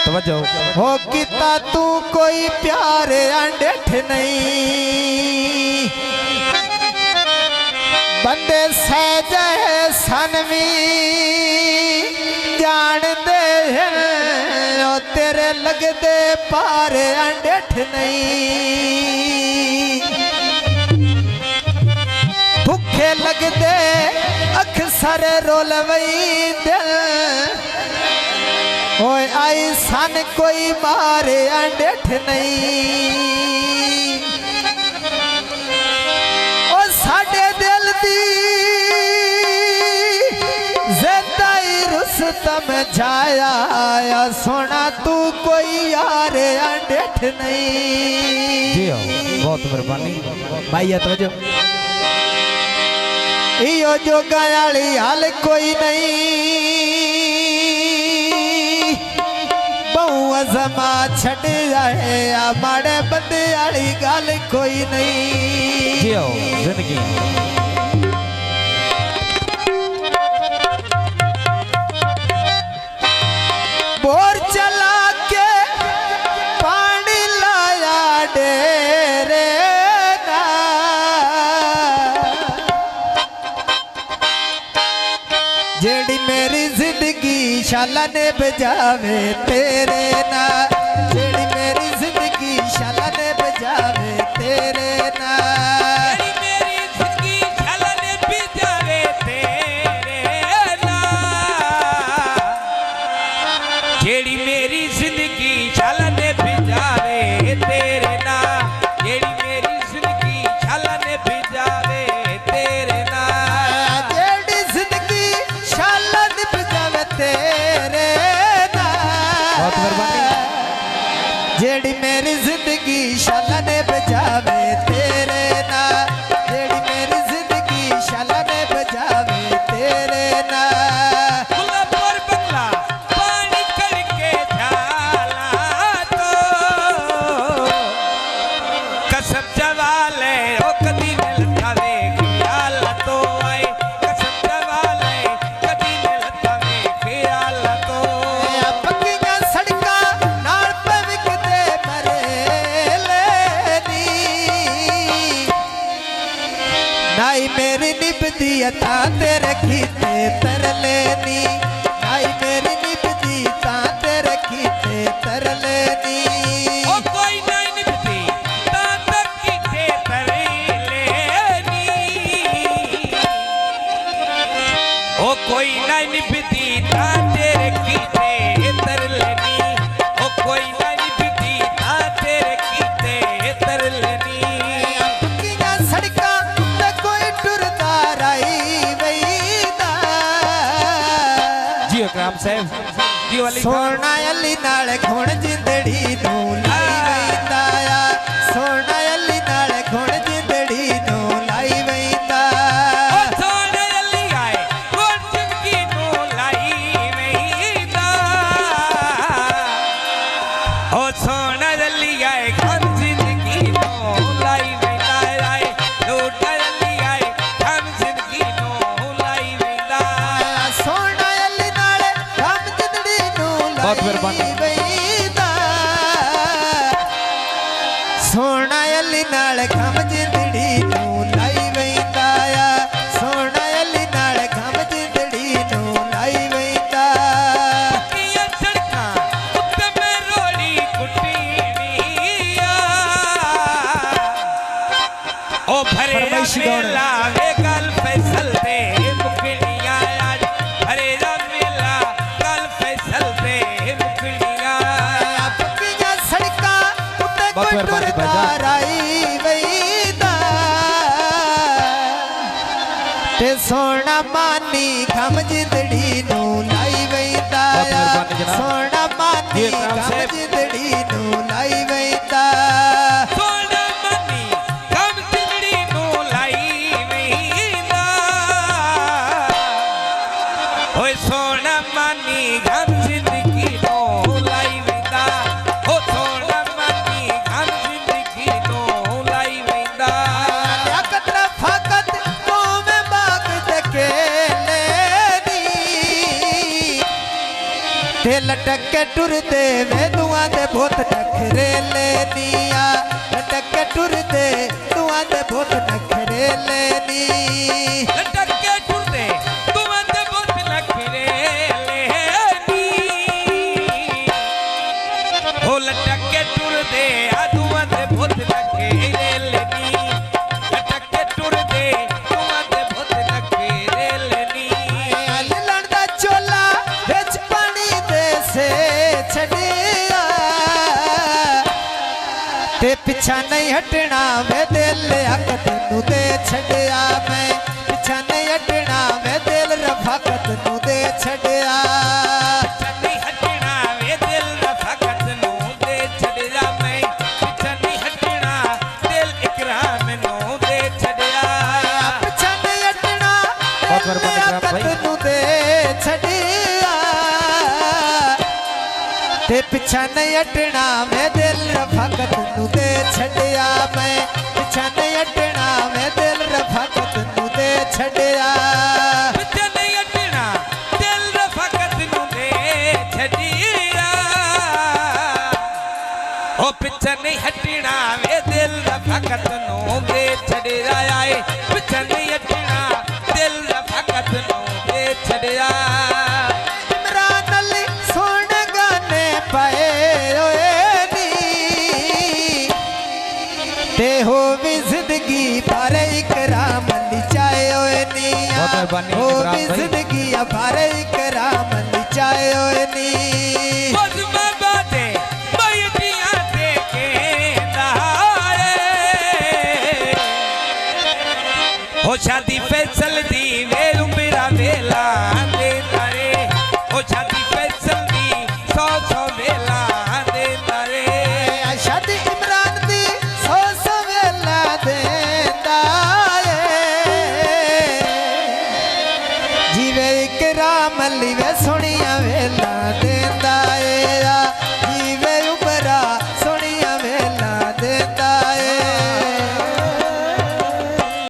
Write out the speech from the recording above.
तवज्जो हो किता तू कोई प्यार अंडेठ नहीं बंदे सहज सनवी जान दे ओ तेरे लगदे पार अंडेठ नहीं भूखे लगदे अक्सर रोलवई दिल ओए आई सन कोई मारे अंडेठ नहीं ओ साडे दिल दी ज़िंदाई रुस्तम जाया या सोना तू कोई यार अंडेठ नहीं। जी हो बहुत मेहरबानी भाई तो जो इयो जो गायाली हाल कोई नहीं बहु अजमा छड़ जाए माड़े बंदे वाली गल कोई नहीं। जी हो जिंदगी बोर चला के पानी लाया डेरे ना जेड़ी मेरी जिंदगी शाला ने बजावे तेरे ना जेड़ी मेरी जिंदगी शाला ने बजावे तेरे ना मेरी जिंदगी शाला ने बजावे तेरे ना जेड़ी मेरी जिंदगी शाला ने बजावे तेरे ना जेड़ी मेरी जिंदगी शाला ने बजावे तेरे ना जेड़ी जिंदगी शाला ने बजावे तेरे ना बहुत मेहरबानी जेड़ी मेरी जिंदगी शाला ने बजावे तेरे ना जेड़ी मेरी जिंदगी शाला ने बजावे तेरे ना खुला पर बंगला पानी करके झाला तो कसम जवाले ओ कदी न लतावे ख्याल तो आए कसम जवाले कदी न लतावे ख्याल तो पक्कियां सड़कां नाल पविकदे मरे लेनी नाई मेरी निभदी अता तेरे खीते तर लेनी नाई मेरी निभदी ता तेरे खीते तर लेनी ओ कोई नहीं निभती ता तक की तरी लेनी ओ कोई नहीं निभती ता तेरे कीते तर लेनी ओ कोई नहीं निभती ता तेरे कीते तर लेनी पक्कियां सड़कां ते कोई टुरदा राई वईदा जी अकराम साहब जी वाली सोना अली नाल घुण जिंदड़ी नूं लाई वईदा आ सोना अली नाल घुण जिंदड़ी नूं लाई वईदा ओ सोने अली आए कोण जिंदगी नू लाई वेंदा ओ सोना अली आए कोण जिंदगी नू लाई वेंदा आए लोट अली आए कोण जिंदगी नू लाई वेंदा सोना अली नाल घम जिंदड़ी नूं बहुत मेहरबानी। लाई वईदा सोना अली नाल घम जिंदड़ी नूं लाई वईदा आ सोना अली नाल घम जिंदड़ी नूं लाई वईदा किया सड़कां उत्ते मैं रोड़ी कुटीनिया ओ भरे फरमाइशी दौड़। मेला वे गल फैसल दे मुकड़िया आज भरे मेला गल फैसल दे मुकड़िया पक्कियां सड़कां उत्ते बहुत कोई मेहरबानी टुरदा भाईजान। राई वईदा ते सोना मानी घम जिंदड़ी नूं लाई वईदा बहुत आ मेहरबानी जनाब। सोना मानी जी अकराम घम साहब। जिंदड़ी नूं लाई वईदा सोना मनी कम जिंदड़ी नू लाई वेंदा ओए सोना मनी कम जिंदगी नू लाई वेंदा ओ सोना मनी कम जिंदगी नू लाई वेंदा लियाकत रफाकत कौम बाग दके लेनी ते लटक के टुरदे वे दुआ दे बहुत नखरे लेनिया लटक के टुरदे दुआ दे बहुत नखरे लेनी लटक के टुरदे दुआ दे बहुत नखरे लेनी हो लटक के टुरदे आ दुआ दे बहुत नखरे लेनी लटक के टुरदे दुआ दे बहुत नखरे लेनी ललन दा चोला विच पानी दे से छड़िया ते पिछा नहीं हटना वे दिल हकत नू दे छड़िया मैं पिछा नहीं हटना वे दिल रफाकत नू दे छड़िया नहीं हटना वे दिल रफाकत नू दे छड़िया मैं पिछा नहीं हटना दिल इकराम नू दे छड़िया पिछा नहीं हटना बहुत मेहरबानी इकराम भाई। नू दे छड़िया ते पिछा नहीं हटना मैं दिल रफाकत नू दे छड़िया मैं पिछा नहीं हटना मैं दिल रफाकत नू दे छड़िया पिछा नहीं हटना दिल रफाकत नू दे छड़िया ओ पिछा नहीं हटना वे दिल रफाकत नू दे छड़िया आए पिछा नहीं हटना दिल रफाकत नू दे छड़िया इमरान अली सोने गाने पाए ओए नी ते हो भी जिंदगी बारे इकराम ली चाहे ओए नी बहुत मेहरबानी हो इकराम भी भाई। जिंदगी बारे इकराम ली चाहे ओए नी बज़म बादे बैठियां ते केंदारे हो शादी फैसल दी वेल मेरा वेला दे तारे हो शादी फैसल दी सौ वेला दे तारे शादी इमरान दी सौ सवेला देंदा जीवे इकराम ली वे सोनिया वेला देंदा